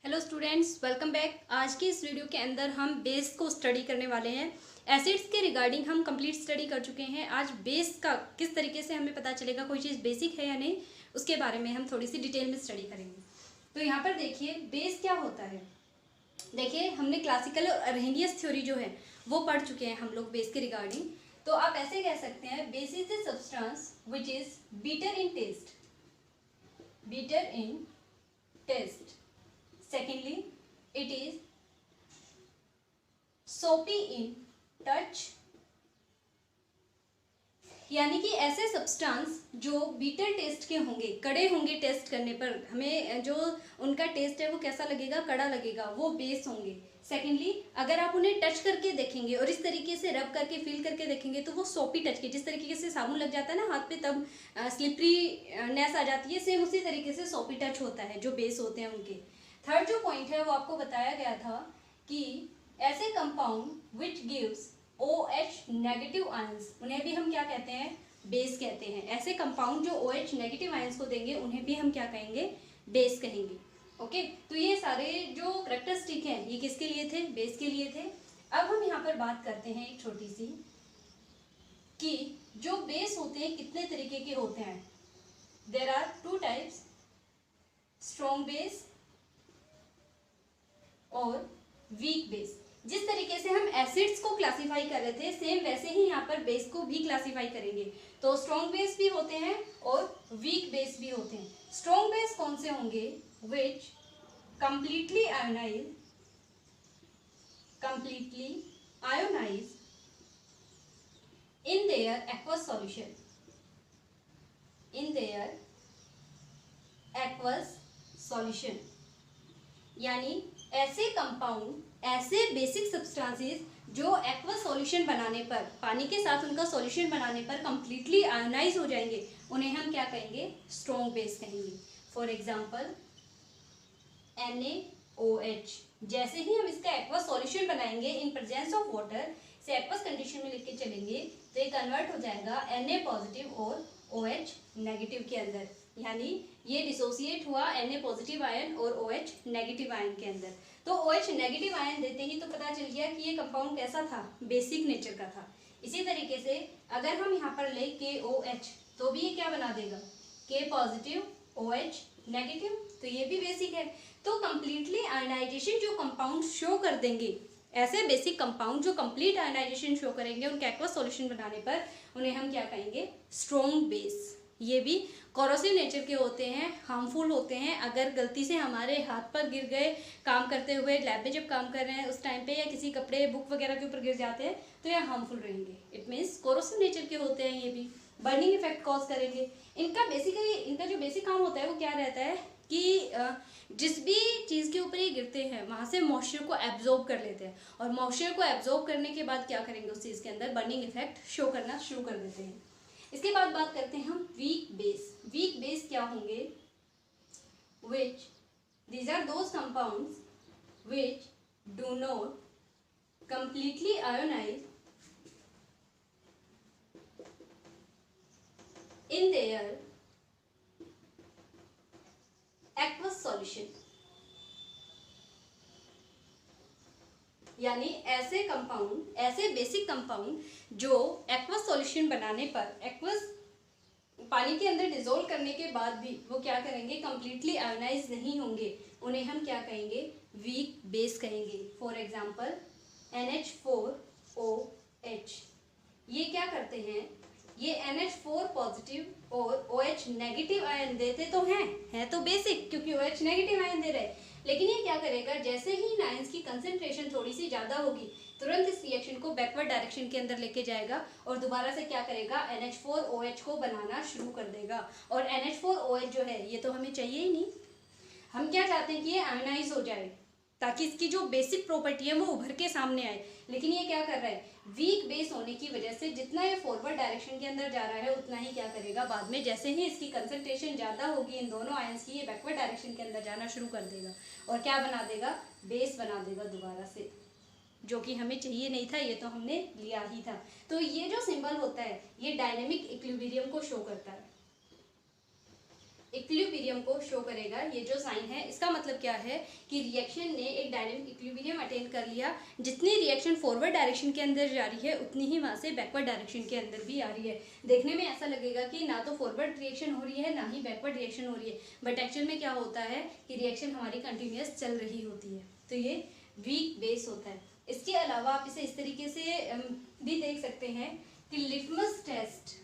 Hello students, welcome back. आज के इस वीडियो के अंदर हम बेस को स्टडी करने वाले हैं। एसिड्स के रिगार्डिंग हम कंप्लीट स्टडी कर चुके हैं। आज बेस का किस तरीके से हमें पता चलेगा कोई चीज़ बेसिक है या नहीं, उसके बारे में हम थोड़ी सी डिटेल में स्टडी करेंगे। तो यहाँ पर देखिए बेस क्या होता है। देखिए हमने क्लासिकल और अरहेनियस थ्योरी जो है वो पढ़ चुके हैं हम लोग बेस के रिगार्डिंग। तो आप ऐसे कह सकते हैं base is the substance which is bitter in taste, bitter in taste. Secondly, it is soapy in touch. यानी कि ऐसे सब्सटेंस जो बीटर टेस्ट के होंगे, कड़े होंगे, टेस्ट करने पर हमें जो उनका टेस्ट है वो कैसा लगेगा, कड़ा लगेगा, वो बेस होंगे। सेकेंडली, अगर आप उन्हें टच करके देखेंगे और इस तरीके से रब करके फील करके देखेंगे तो वो सोपी टच के, जिस तरीके से साबुन लग जाता है ना हाथ पे तब स्लिपरी नेस आ जाती है, सेम उसी तरीके से सोपी टच होता है जो बेस होते हैं उनके। थर्ड जो पॉइंट है वो आपको बताया गया था कि ऐसे compound which gives OH negative ions, उन्हें भी हम क्या कहते हैं, बेस कहते हैं। ऐसे कंपाउंड जो OH नेगेटिव आयंस को देंगे उन्हें भी हम क्या कहेंगे, बेस कहेंगे। ओके, तो ये सारे जो करैक्टरिस्टिक हैं ये किसके लिए थे, बेस के लिए थे। अब हम यहाँ पर बात करते हैं एक छोटी सी कि जो बेस होते हैं कितने तरीके के होते हैं। There are two types, strong base और वीक बेस। जिस तरीके से हम एसिड्स को क्लासिफाई कर रहे थे सेम वैसे ही यहाँ पर बेस को भी क्लासिफाई करेंगे। तो स्ट्रॉन्ग बेस भी होते हैं और वीक बेस भी होते हैं। स्ट्रॉन्ग बेस कौन से होंगे, विच completely ionize in their aqueous solution, यानी ऐसे कंपाउंड, ऐसे बेसिक सब्सटेंसेस जो एक्वस सॉल्यूशन बनाने पर, पानी के साथ उनका सॉल्यूशन बनाने पर कंप्लीटली आयोनाइज हो जाएंगे, उन्हें हम क्या कहेंगे, स्ट्रॉन्ग बेस कहेंगे। फॉर एग्जांपल NaOH, जैसे ही हम इसका एक्वस सॉल्यूशन बनाएंगे इन प्रेजेंस ऑफ वाटर, से एक्वस कंडीशन में लेके चलेंगे तो ये कन्वर्ट हो जाएगा Na पॉजिटिव और OH नेगेटिव के अंदर। यानी ये डिसोसिएट हुआ Na पॉजिटिव आयन और OH नेगेटिव आयन के अंदर। तो OH नेगेटिव आयन देते ही तो पता चल गया कि ये कंपाउंड कैसा था, बेसिक नेचर का था। इसी तरीके से अगर हम यहाँ पर ले KOH तो भी ये क्या बना देगा, K पॉजिटिव OH नेगेटिव, तो ये भी बेसिक है। तो कंप्लीटली आयनाइजेशन जो कंपाउंड शो कर देंगे, ऐसे बेसिक कंपाउंड जो कंप्लीट आयनाइजेशन शो करेंगे उनके एक्वस सॉल्यूशन बनाने पर, उन्हें हम क्या कहेंगे, स्ट्रॉन्ग बेस। ये भी कोरोसिव नेचर के होते हैं, हार्मफुल होते हैं। अगर गलती से हमारे हाथ पर गिर गए काम करते हुए, लैब में जब काम कर रहे हैं उस टाइम पे, या किसी कपड़े बुक वगैरह के ऊपर गिर जाते हैं तो ये हार्मफुल रहेंगे। इट मीन्स कोरोसिव नेचर के होते हैं, ये भी बर्निंग इफेक्ट कॉज करेंगे। इनका जो बेसिक काम होता है वो क्या रहता है कि जिस भी चीज़ के ऊपर ये गिरते हैं वहाँ से मॉइस्चर को एब्जॉर्ब कर लेते हैं, और मॉइस्चर को एब्जॉर्ब करने के बाद क्या करेंगे, उस चीज़ के अंदर बर्निंग इफेक्ट शो करना शुरू कर देते हैं। इसके बाद बात करते हैं हम वीक बेस। वीक बेस क्या होंगे, which these are those compounds which do not completely ionise in their aqueous solution। यानी ऐसे कंपाउंड, ऐसे बेसिक कंपाउंड जो एक्वस सॉल्यूशन बनाने पर, एक्वस पानी के अंदर डिसोल्व करने के बाद भी वो क्या करेंगे, कंप्लीटली आयोनाइज नहीं होंगे, उन्हें हम क्या कहेंगे, वीक बेस कहेंगे। फॉर एग्जांपल NH4OH, ये क्या करते हैं, ये NH4 पॉजिटिव और OH नेगेटिव आयन देते तो हैं तो बेसिक, क्योंकि OH नेगेटिव आयन दे रहे हैं। लेकिन ये क्या करेगा, जैसे ही इन आयंस की कंसंट्रेशन थोड़ी सी ज़्यादा होगी तुरंत इस रिएक्शन को बैकवर्ड डायरेक्शन के अंदर लेके जाएगा और दोबारा से क्या करेगा, NH4OH को बनाना शुरू कर देगा। और NH4OH जो है ये तो हमें चाहिए ही नहीं, हम क्या चाहते हैं कि ये आयोनाइज हो जाए ताकि इसकी जो बेसिक प्रॉपर्टी है वो उभर के सामने आए। लेकिन ये क्या कर रहा है, वीक बेस होने की वजह से जितना ये फॉरवर्ड डायरेक्शन के अंदर जा रहा है उतना ही क्या करेगा, बाद में जैसे ही इसकी कंसंट्रेशन ज़्यादा होगी इन दोनों आयंस की, ये बैकवर्ड डायरेक्शन के अंदर जाना शुरू कर देगा और क्या बना देगा, बेस बना देगा दोबारा से, जो कि हमें चाहिए नहीं था, ये तो हमने लिया ही था। तो ये जो सिंबल होता है ये डायनेमिक इक्विलिब्रियम को शो करता है। इक्विलिब्रियम को शो करेगा। ये जो साइन है इसका मतलब क्या है कि रिएक्शन ने एक डायनेमिक इक्विलिब्रियम अटेन कर लिया। जितनी रिएक्शन फॉरवर्ड डायरेक्शन के अंदर जा रही है उतनी ही वहाँ से बैकवर्ड डायरेक्शन के अंदर भी आ रही है। देखने में ऐसा लगेगा कि ना तो फॉरवर्ड रिएक्शन हो रही है ना ही बैकवर्ड रिएक्शन हो रही है, बट एक्चुअल में क्या होता है कि रिएक्शन हमारी कंटिन्यूस चल रही होती है। तो ये वीक बेस होता है। इसके अलावा आप इसे इस तरीके से भी देख सकते हैं कि लिटमस टेस्ट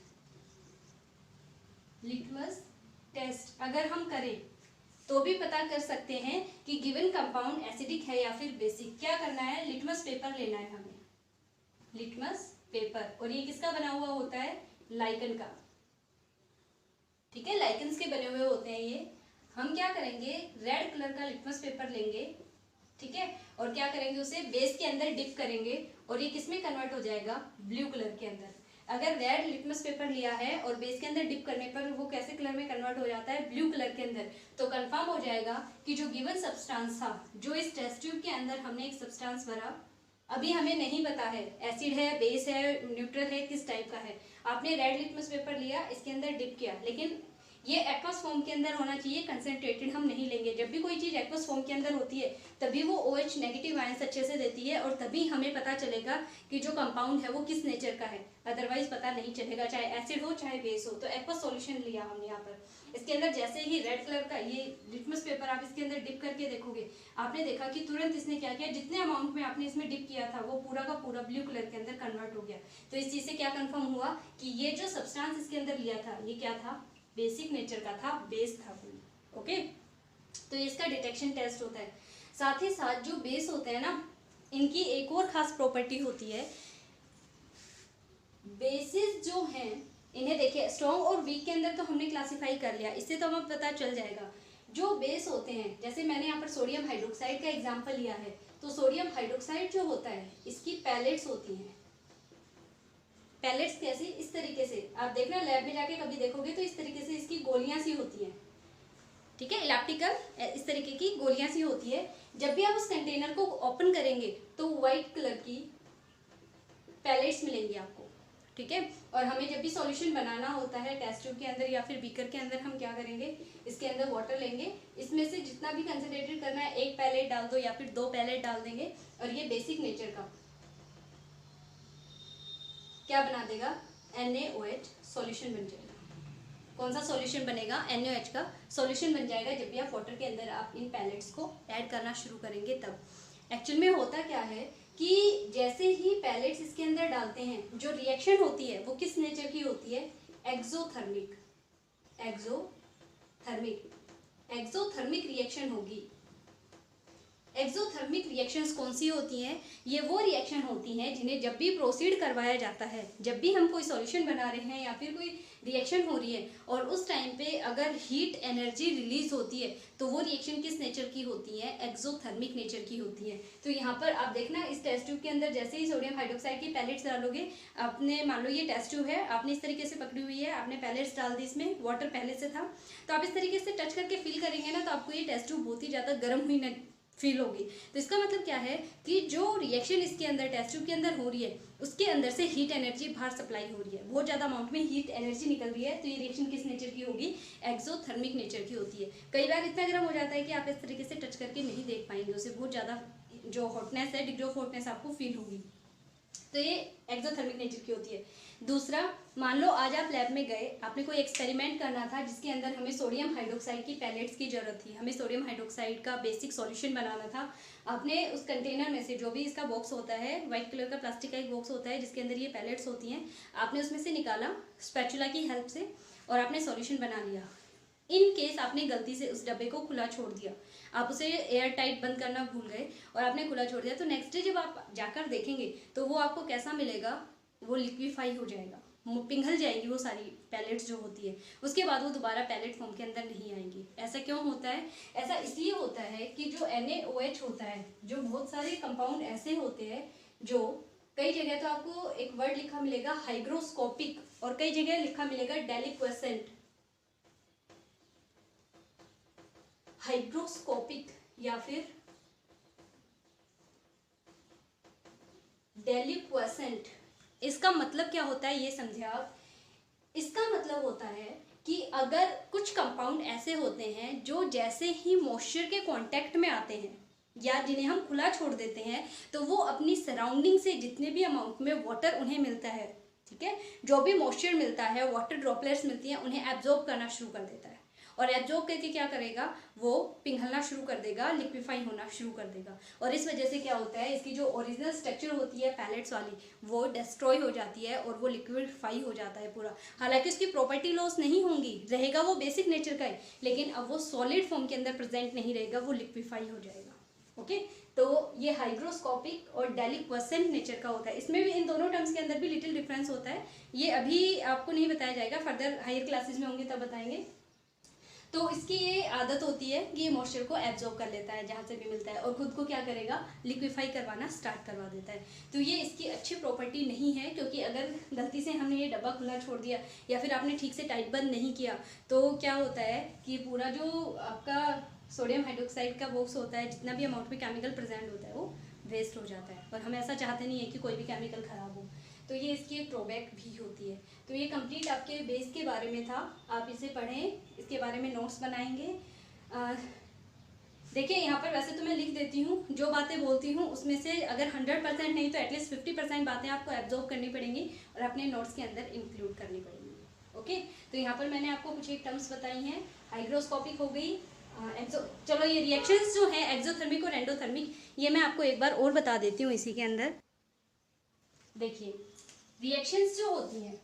अगर हम करें तो भी पता कर सकते हैं कि गिवन कंपाउंड एसिडिक है या फिर बेसिक। क्या करना है, लिटमस पेपर लेना है हमें, लिटमस पेपर, और ये किसका बना हुआ होता है, लाइकन का। ठीक है, लाइकन्स के बने हुए होते हैं ये। हम क्या करेंगे, रेड कलर का लिटमस पेपर लेंगे, ठीक है, और क्या करेंगे, उसे बेस के अंदर डिप करेंगे और ये किस में कन्वर्ट हो जाएगा, ब्लू कलर के अंदर। अगर रेड लिटमस पेपर लिया है और बेस के अंदर डिप करने पर वो कैसे कलर में कन्वर्ट हो जाता है, ब्लू कलर के अंदर, तो कंफर्म हो जाएगा कि जो गिवन सब्सटेंस था, जो इस टेस्ट ट्यूब के अंदर हमने एक सब्सटेंस भरा, अभी हमें नहीं पता है एसिड है, बेस है, न्यूट्रल है, किस टाइप का है। आपने रेड लिटमस पेपर लिया, इसके अंदर डिप किया, लेकिन ये एक्वस फॉर्म के अंदर होना चाहिए, कंसंट्रेटेड हम नहीं लेंगे। जब भी कोई चीज़ एक्वस फॉर्म के अंदर होती है तभी वो OH नेगेटिव आयंस अच्छे से देती है और तभी हमें पता चलेगा कि जो कंपाउंड है वो किस नेचर का है, अदरवाइज पता नहीं चलेगा, चाहे एसिड हो चाहे बेस हो। तो एक्वस सॉल्यूशन लिया हमने यहाँ पर, इसके अंदर जैसे ही रेड कलर का ये लिटमस पेपर आप इसके अंदर डिप करके देखोगे, आपने देखा कि तुरंत इसने क्या किया, जितने अमाउंट में आपने इसमें डिप किया था वो पूरा का पूरा ब्लू कलर के अंदर कन्वर्ट हो गया। तो इस चीज़ से क्या कंफर्म हुआ कि ये जो सब्सटेंस इसके अंदर लिया था ये क्या था, बेसिक नेचर का था, बेस था कोई। ओके, तो इसका डिटेक्शन टेस्ट होता है। साथ ही साथ जो बेस होते हैं ना, इनकी एक और खास प्रॉपर्टी होती है। बेसिस जो हैं इन्हें देखिए, स्ट्रॉन्ग और वीक के अंदर तो हमने क्लासिफाई कर लिया, इससे तो हमें पता चल जाएगा। जो बेस होते हैं, जैसे मैंने यहाँ पर सोडियम हाइड्रोक्साइड का एग्जाम्पल लिया है, तो सोडियम हाइड्रोक्साइड जो होता है इसकी पैलेट्स होती हैं। पैलेट्स कैसी, इस तरीके से आप देखना लैब में जाके कभी देखोगे तो इस तरीके से इसकी गोलियां सी होती हैं, ठीक है, इलेप्टिकल इस तरीके की गोलियां सी होती है। जब भी आप उस कंटेनर को ओपन करेंगे तो व्हाइट कलर की पैलेट्स मिलेंगी आपको, ठीक है। और हमें जब भी सॉल्यूशन बनाना होता है टेस्ट ट्यूब के अंदर या फिर बीकर के अंदर, हम क्या करेंगे, इसके अंदर वाटर लेंगे, इसमें से जितना भी कंसंट्रेटेड करना है एक पैलेट डाल दो या फिर 2 पैलेट डाल देंगे, और ये बेसिक नेचर का क्या बना देगा, NaOH सॉल्यूशन बन जाएगा। कौन सा सॉल्यूशन बनेगा, NaOH का सॉल्यूशन बन जाएगा जब भी आप वाटर के अंदर आप इन पैलेट्स को ऐड करना शुरू करेंगे तब। एक्चुअल में होता क्या है कि जैसे ही पैलेट्स इसके अंदर डालते हैं, जो रिएक्शन होती है वो किस नेचर की होती है, एक्सोथर्मिक। एक्सोथर्मिक रिएक्शन होगी। एक्सोथर्मिक रिएक्शंस कौन सी होती हैं, ये वो रिएक्शन होती हैं जिन्हें जब भी प्रोसीड करवाया जाता है, जब भी हम कोई सॉल्यूशन बना रहे हैं या फिर कोई रिएक्शन हो रही है और उस टाइम पे अगर हीट एनर्जी रिलीज होती है तो वो रिएक्शन किस नेचर की होती है, एक्सोथर्मिक नेचर की होती है। तो यहाँ पर आप देखना, इस टेस्ट ट्यूब के अंदर जैसे ही सोडियम हाइड्रोक्साइड की पैलेट्स डालोगे, आपने मान लो ये टेस्ट ट्यूब है, आपने इस तरीके से पकड़ी हुई है, आपने पैलेट्स डाल दी, इसमें वाटर पहले से था, तो आप इस तरीके से टच करके फील करेंगे ना, तो आपको ये टेस्ट ट्यूब बहुत ही ज़्यादा गर्म हुई फील होगी। तो इसका मतलब क्या है कि जो रिएक्शन इसके अंदर टेस्ट ट्यूब के अंदर हो रही है उसके अंदर से हीट एनर्जी बाहर सप्लाई हो रही है, बहुत ज़्यादा अमाउंट में हीट एनर्जी निकल रही है, तो ये रिएक्शन किस नेचर की होगी, एक्सोथर्मिक नेचर की होती है। कई बार इतना गर्म हो जाता है कि आप इस तरीके से टच करके नहीं देख पाएंगे उसे, बहुत ज़्यादा जो हॉटनेस है, डिग्री ऑफ हॉटनेस आपको फील होगी, तो ये एक्सोथर्मिक नेचर की होती है। दूसरा, मान लो आज आप लैब में गए, आपने कोई एक्सपेरिमेंट करना था जिसके अंदर हमें सोडियम हाइड्रोक्साइड की पैलेट्स की जरूरत थी, हमें सोडियम हाइड्रोक्साइड का बेसिक सॉल्यूशन बनाना था। आपने उस कंटेनर में से, जो भी इसका बॉक्स होता है, व्हाइट कलर का प्लास्टिक का एक बॉक्स होता है जिसके अंदर ये पैलेट्स होती हैं, आपने उसमें से निकाला स्पैचुला की हेल्प से और आपने सॉल्यूशन बना लिया। इन केस आपने गलती से उस डब्बे को खुला छोड़ दिया, आप उसे एयर टाइट बंद करना भूल गए और आपने खुला छोड़ दिया, तो नेक्स्ट डे जब आप जाकर देखेंगे तो वो आपको कैसा मिलेगा, वो लिक्विफाई हो जाएगा, पिघल जाएंगी वो सारी पैलेट्स जो होती है, उसके बाद वो दोबारा पैलेट फॉर्म के अंदर नहीं आएंगी। ऐसा क्यों होता है, ऐसा इसलिए होता है कि जो NaOH होता है, जो बहुत सारे कंपाउंड ऐसे होते हैं जो कई जगह तो आपको एक वर्ड लिखा मिलेगा हाइग्रोस्कोपिक और कई जगह लिखा मिलेगा डेलिक्वेसेंट। हाइग्रोस्कोपिक या फिर डेलिक्वेसेंट, इसका मतलब क्या होता है ये समझे आप। इसका मतलब होता है कि अगर कुछ कंपाउंड ऐसे होते हैं जो जैसे ही मॉइस्चर के कांटेक्ट में आते हैं या जिन्हें हम खुला छोड़ देते हैं तो वो अपनी सराउंडिंग से जितने भी अमाउंट में वाटर उन्हें मिलता है, ठीक है, जो भी मॉइस्चर मिलता है, वाटर ड्रॉपलेट्स मिलती हैं, उन्हें एब्जॉर्ब करना शुरू कर देता है और एब्जॉर्ब करके क्या करेगा, वो पिघलना शुरू कर देगा, लिक्विफाई होना शुरू कर देगा। और इस वजह से क्या होता है, इसकी जो ओरिजिनल स्ट्रक्चर होती है पैलेट्स वाली वो डिस्ट्रॉय हो जाती है और वो लिक्विफाई हो जाता है पूरा। हालांकि उसकी प्रॉपर्टी लॉस नहीं होंगी, रहेगा वो बेसिक नेचर का ही, लेकिन अब वो सॉलिड फॉर्म के अंदर प्रेजेंट नहीं रहेगा, वो लिक्विफाई हो जाएगा। ओके, तो ये हाइग्रोस्कोपिक और डेलिक्वेसेंट नेचर का होता है। इसमें भी इन दोनों टर्म्स के अंदर भी लिटिल डिफरेंस होता है, ये अभी आपको नहीं बताया जाएगा, फर्दर हायर क्लासेस में होंगे तब बताएंगे। तो इसकी ये आदत होती है कि ये मॉइस्चर को एब्जॉर्ब कर लेता है जहाँ से भी मिलता है और खुद को क्या करेगा, लिक्विफाई करवाना स्टार्ट करवा देता है। तो ये इसकी अच्छी प्रॉपर्टी नहीं है, क्योंकि अगर गलती से हमने ये डब्बा खुला छोड़ दिया या फिर आपने ठीक से टाइट बंद नहीं किया तो क्या होता है कि पूरा जो आपका सोडियम हाइड्रोक्साइड का बॉक्स होता है, जितना भी अमाउंट में केमिकल प्रेजेंट होता है वो वेस्ट हो जाता है और हम ऐसा चाहते नहीं है कि कोई भी केमिकल खराब हो। तो ये इसकी एक ड्रॉबैक भी होती है। तो ये कंप्लीट आपके बेस के बारे में था, आप इसे पढ़ें, इसके बारे में नोट्स बनाएंगे। देखिए यहाँ पर वैसे तो मैं लिख देती हूँ, जो बातें बोलती हूँ उसमें से अगर 100% नहीं तो एटलीस्ट 50% बातें आपको एब्जॉर्ब करनी पड़ेंगी और अपने नोट्स के अंदर इंक्लूड करनी पड़ेंगी। ओके, तो यहाँ पर मैंने आपको कुछ एक टर्म्स बताई हैं, हाइग्रोस्कोपिक हो गई, चलो ये रिएक्शंस जो हैं एक्सोथर्मिक और एंडोथर्मिक, ये मैं आपको एक बार और बता देती हूँ इसी के अंदर। देखिए रिएक्शंस जो होती हैं,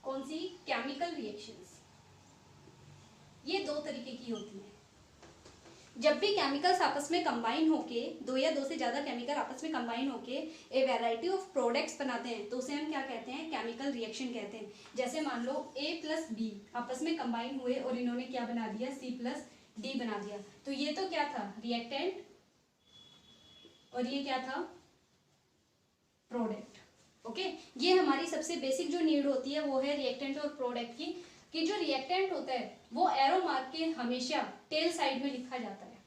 कौन सी, केमिकल रिएक्शंस, ये दो तरीके की होती हैं। जब भी केमिकल्स आपस में कंबाइन होके, दो या दो से ज्यादा केमिकल आपस में कंबाइन होके ए वैरायटी ऑफ प्रोडक्ट्स बनाते हैं तो उसे हम क्या कहते हैं, केमिकल रिएक्शन कहते हैं। जैसे मान लो A प्लस बी आपस में कंबाइन हुए और इन्होंने क्या बना दिया, C प्लस डी बना दिया, तो ये तो क्या था, रिएक्टेंट, और ये क्या था, प्रोडक्ट। ओके, ये हमारी सबसे बेसिक जो नीड होती है वो है रिएक्टेंट और प्रोडक्ट की, कि जो रिएक्टेंट होता है वो एरो मार्क के हमेशा टेल साइड में लिखा जाता है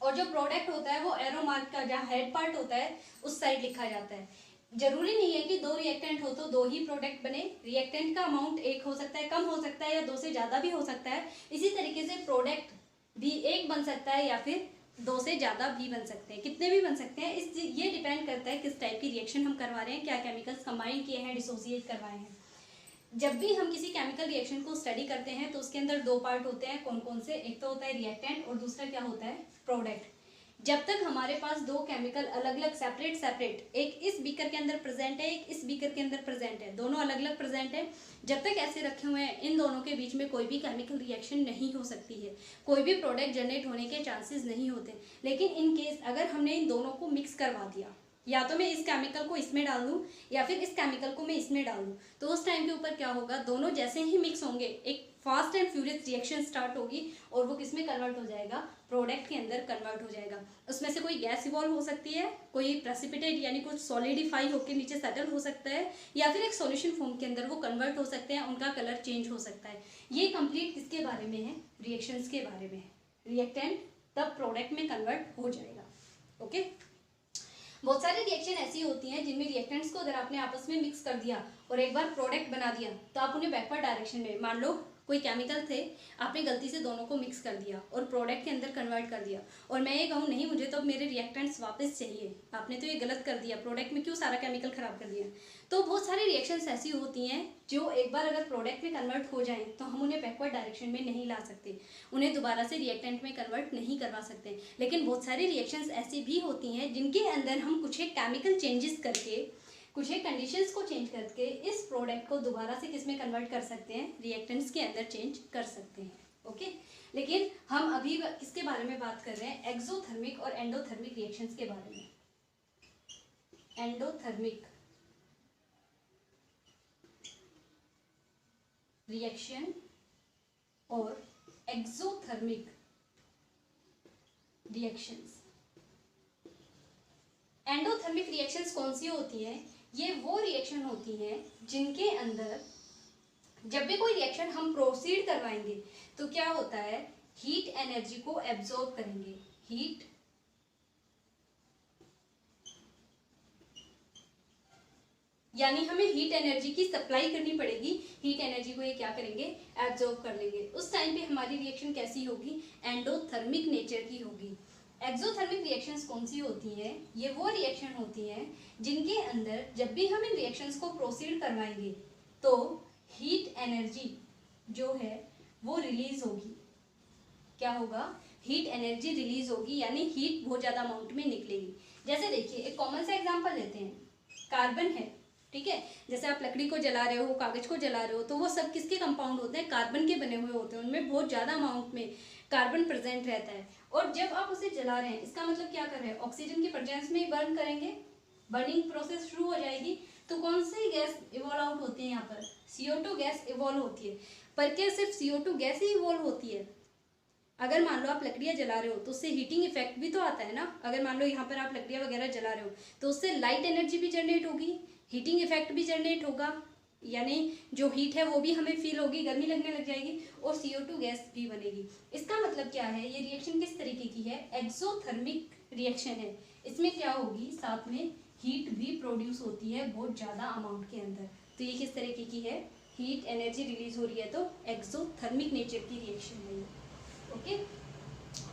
और जो प्रोडक्ट होता है वो एरो मार्क का जहाँ हेड पार्ट होता है उस साइड लिखा जाता है। जरूरी नहीं है कि दो रिएक्टेंट हो तो दो ही प्रोडक्ट बने, रिएक्टेंट का अमाउंट एक हो सकता है, कम हो सकता है, या दो से ज्यादा भी हो सकता है। इसी तरीके से प्रोडक्ट भी एक बन सकता है या फिर दो से ज्यादा भी बन सकते हैं, कितने भी बन सकते हैं, इस ये डिपेंड करता है किस टाइप की रिएक्शन हम करवा रहे हैं, क्या केमिकल्स कंबाइन किए हैं, डिसोसिएट करवाए हैं। जब भी हम किसी केमिकल रिएक्शन को स्टडी करते हैं तो उसके अंदर दो पार्ट होते हैं, कौन कौन से, एक तो होता है रिएक्टेंट और दूसरा क्या होता है, प्रोडक्ट। जब तक हमारे पास दो केमिकल अलग अलग सेपरेट, एक इस बीकर के अंदर प्रेजेंट है, एक इस बीकर के अंदर प्रेजेंट है, दोनों अलग अलग प्रेजेंट है, जब तक ऐसे रखे हुए हैं इन दोनों के बीच में कोई भी केमिकल रिएक्शन नहीं हो सकती है, कोई भी प्रोडक्ट जनरेट होने के चांसेस नहीं होते। लेकिन इन केस अगर हमने इन दोनों को मिक्स करवा दिया, या तो मैं इस केमिकल को इसमें डाल दूं या फिर इस केमिकल को मैं इसमें डाल दूं, तो उस टाइम के ऊपर क्या होगा, दोनों जैसे ही मिक्स होंगे एक fast and furious reaction start होगी और वो किस में कन्वर्ट हो जाएगा, प्रोडक्ट के अंदर कन्वर्ट हो जाएगा। उसमें से कोई गैस इवॉल्व हो सकती है, कोई प्रेसिपिटेट यानी कुछ सॉलिडिफाई होकर नीचे सेटल हो सकता है, या फिर एक सॉल्यूशन फॉर्म के अंदर वो कन्वर्ट हो सकते हैं, उनका कलर चेंज हो सकता है। ये कंप्लीट किसके बारे में है, रिएक्शंस के बारे में है। रिएक्टेंट तब प्रोडक्ट में कन्वर्ट हो जाएगा। ओके, बहुत सारी रिएक्शन ऐसी होती हैं जिनमें रिएक्टेंट्स को अगर आपने आपस में मिक्स कर दिया और एक बार प्रोडक्ट बना दिया तो आप उन्हें बैकवर्ड डायरेक्शन में, मान लो कोई केमिकल थे, आपने गलती से दोनों को मिक्स कर दिया और प्रोडक्ट के अंदर कन्वर्ट कर दिया, और मैं ये कहूँ नहीं मुझे तो अब मेरे रिएक्टेंट्स वापस चाहिए, आपने तो ये गलत कर दिया, प्रोडक्ट में क्यों सारा केमिकल खराब कर दिया। तो बहुत सारी रिएक्शंस ऐसी होती हैं जो एक बार अगर प्रोडक्ट में कन्वर्ट हो जाएं तो हम उन्हें बैकवर्ड डायरेक्शन में नहीं ला सकते, उन्हें दोबारा से रिएक्टेंट में कन्वर्ट नहीं करवा सकते। लेकिन बहुत सारी रिएक्शंस ऐसी भी होती हैं जिनके अंदर हम कुछ एक केमिकल चेंजेस करके, कुछ एक कंडीशंस को चेंज करके इस प्रोडक्ट को दोबारा से किस में कन्वर्ट कर सकते हैं, रिएक्टेंट्स के अंदर चेंज कर सकते हैं। ओके, लेकिन हम अभी किसके बारे में बात कर रहे हैं, एक्सोथर्मिक और एंडोथर्मिक रिएक्शंस के बारे में। एंडोथर्मिक रिएक्शन और एक्सोथर्मिक रिएक्शंस। एंडोथर्मिक रिएक्शंस कौन सी होती हैं, ये वो रिएक्शन होती हैं जिनके अंदर जब भी कोई रिएक्शन हम प्रोसीड करवाएंगे तो क्या होता है, हीट एनर्जी को एब्जॉर्ब करेंगे, हीट यानी हमें हीट एनर्जी की सप्लाई करनी पड़ेगी, हीट एनर्जी को ये क्या करेंगे, एब्जॉर्ब कर लेंगे। उस टाइम पे हमारी रिएक्शन कैसी होगी, एंडोथर्मिक नेचर की होगी। एक्सोथर्मिक रिएक्शंस कौन सी होती हैं, ये वो रिएक्शन होती हैं जिनके अंदर जब भी हम इन रिएक्शंस को प्रोसीड करवाएंगे तो हीट एनर्जी जो है वो रिलीज होगी। क्या होगा, हीट एनर्जी रिलीज होगी, यानी हीट बहुत ज्यादा अमाउंट में निकलेगी। जैसे देखिए एक कॉमन सा एग्जांपल लेते हैं, कार्बन है, ठीक है, जैसे आप लकड़ी को जला रहे हो, कागज को जला रहे हो, तो वो सब किसके कंपाउंड होते हैं, कार्बन के बने हुए होते हैं, उनमें बहुत ज्यादा अमाउंट में कार्बन प्रेजेंट रहता है। और जब आप उसे जला रहे हैं, इसका मतलब क्या कर रहे हैं, ऑक्सीजन की प्रेजेंस में ही बर्न करेंगे, बर्निंग प्रोसेस शुरू हो जाएगी। तो कौन सी गैस इवॉल्व आउट होती है, यहाँ पर CO2 गैस इवॉल्व होती है। पर क्या सिर्फ CO2 गैस ही इवॉल्व होती है, अगर मान लो आप लकड़ियाँ जला रहे हो तो उससे हीटिंग इफेक्ट भी तो आता है ना। अगर मान लो यहाँ पर आप लकड़ियाँ वगैरह जला रहे हो तो उससे लाइट एनर्जी भी जनरेट होगी, हीटिंग इफेक्ट भी जनरेट होगा, यानी जो हीट है वो भी हमें फील होगी, गर्मी लगने लग जाएगी और CO2 गैस भी बनेगी। इसका मतलब क्या है, ये रिएक्शन किस तरीके की है, एक्सोथर्मिक रिएक्शन है। इसमें क्या होगी, साथ में हीट भी प्रोड्यूस होती है बहुत ज़्यादा अमाउंट के अंदर। तो ये किस तरीके की है, हीट एनर्जी रिलीज हो रही है, तो एक्सोथर्मिक नेचर की रिएक्शन है ये। ओके,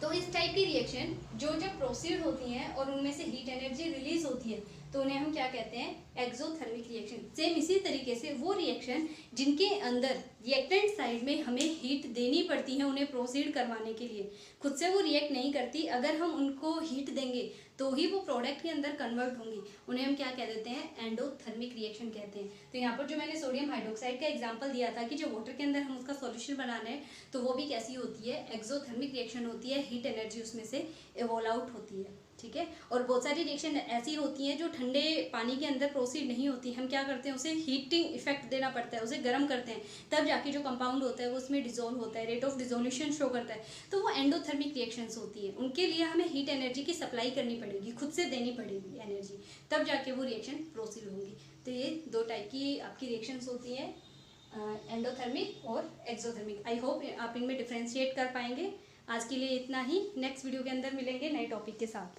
तो इस टाइप की रिएक्शन जो जब प्रोसीड होती हैं और उनमें से हीट एनर्जी रिलीज होती है तो उन्हें हम क्या कहते हैं, एक्सोथर्मिक रिएक्शन। सेम इसी तरीके से वो रिएक्शन जिनके अंदर रिएक्टेंट साइड में हमें हीट देनी पड़ती है उन्हें प्रोसीड करवाने के लिए, खुद से वो रिएक्ट नहीं करती, अगर हम उनको हीट देंगे तो ही वो प्रोडक्ट के अंदर कन्वर्ट होंगी, उन्हें हम क्या कह देते हैं, एंडोथर्मिक रिएक्शन कहते हैं। तो यहाँ पर जो मैंने सोडियम हाइड्रोक्साइड का एग्जांपल दिया था कि जो वाटर के अंदर हम उसका सॉल्यूशन बनाना है तो वो भी कैसी होती है, एक्सोथर्मिक रिएक्शन होती है, हीट एनर्जी उसमें से इवॉल्व आउट होती है, ठीक है। और बहुत सारी रिएक्शन ऐसी होती हैं जो ठंडे पानी के अंदर प्रोसीड नहीं होती, हम क्या करते हैं, उसे हीटिंग इफेक्ट देना पड़ता है, उसे गर्म करते हैं, तब जाके जो कंपाउंड होता है वो उसमें डिजोल्व होता है, रेट ऑफ डिजोल्यूशन शो करता है, तो वो एंडोथर्मिक रिएक्शंस होती है। उनके लिए हमें हीट एनर्जी की सप्लाई करनी पड़ेगी, खुद से देनी पड़ेगी एनर्जी, तब जाके वो रिएक्शन प्रोसीड होंगी। तो ये दो टाइप की आपकी रिएक्शंस होती हैं, एंडोथर्मिक और एक्सोथर्मिक। आई होप आप इनमें डिफ्रेंशिएट कर पाएंगे। आज के लिए इतना ही, नेक्स्ट वीडियो के अंदर मिलेंगे नए टॉपिक के साथ।